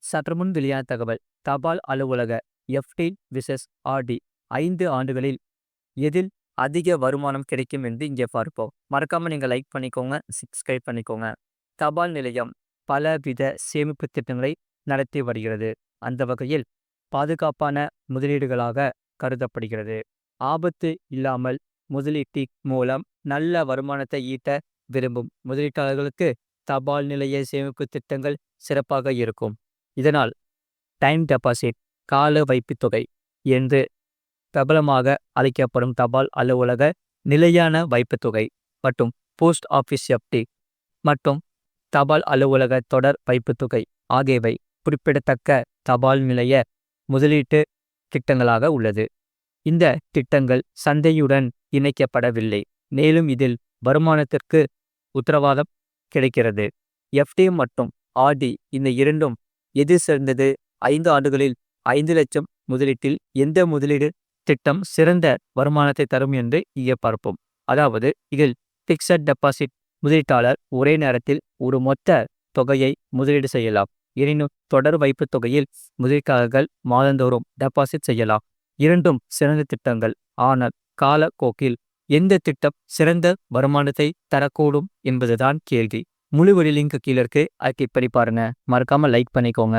சற்றுமுன் வெளியான தகவல். தபால் அலுவலக எஃப்டி விசஸ் ஆர்டி 5 ஆண்டுகளில் எதில் அதிக வருமானம் கிடைக்கும் என்று இங்கே பார்ப்போம். மறக்காம நீங்க லைக் பண்ணிக்கோங்க, சப்ஸ்கிரைப் பண்ணிக்கோங்க. தபால் நிலையம் பலவித சேமிப்பு திட்டங்களை நடத்தி வருகிறது. அந்த வகையில் பாதுகாப்பான முதலீடுகளாக கருதப்படுகிறது. ஆபத்து இல்லாமல் முதலீட்டின் மூலம் நல்ல வருமானத்தை ஈட்ட விரும்பும் முதலீட்டாளர்களுக்கு தபால் நிலைய சேமிப்பு திட்டங்கள் சிறப்பாக இருக்கும். இதனால் டைம் டெபாசிட், கால வைப்புத் தொகை என்று பிரபலமாக அழைக்கப்படும் தபால் அலுவலக நிலையான வைப்புத் தொகை மற்றும் போஸ்ட் ஆஃபீஸ் எஃப்டி மற்றும் தபால் அலுவலக தொடர் வைப்புத் தொகை ஆகியவை குறிப்பிடத்தக்க தபால் நிலைய முதலீட்டு திட்டங்களாக உள்ளது. இந்த திட்டங்கள் சந்தையுடன் இணைக்கப்படவில்லை, மேலும் இதில் வருமானத்திற்கு உத்தரவாதம் கிடைக்கிறது. எஃப்டி மற்றும் ஆர்டி இந்த இரண்டும் எது சிறந்தது? 5 ஆண்டுகளில் 5 லட்சம் முதலீட்டில் எந்த முதலீடு திட்டம் சிறந்த வருமானத்தை தரும் என்று இங்கே பார்ப்போம். அதாவது இதில் பிக்சட் டெபாசிட் முதலீட்டாளர் ஒரே நேரத்தில் ஒரு மொத்த தொகையை முதலீடு செய்யலாம். எனினும் தொடர் வைப்புத் தொகையில் முதலீட்டாளர்கள் மாதந்தோறும் டெபாசிட் செய்யலாம். இரண்டும் சிறந்த திட்டங்கள். ஆனால் காலப்போக்கில் எந்த திட்டம் சிறந்த வருமானத்தை தரக்கூடும் என்பதுதான் கேள்வி. முழு லிங்க் கீழே இருக்கு, அதை கிளிக் பண்ணி பாருங்க. மறக்காம லைக் பண்ணிக்கோங்க.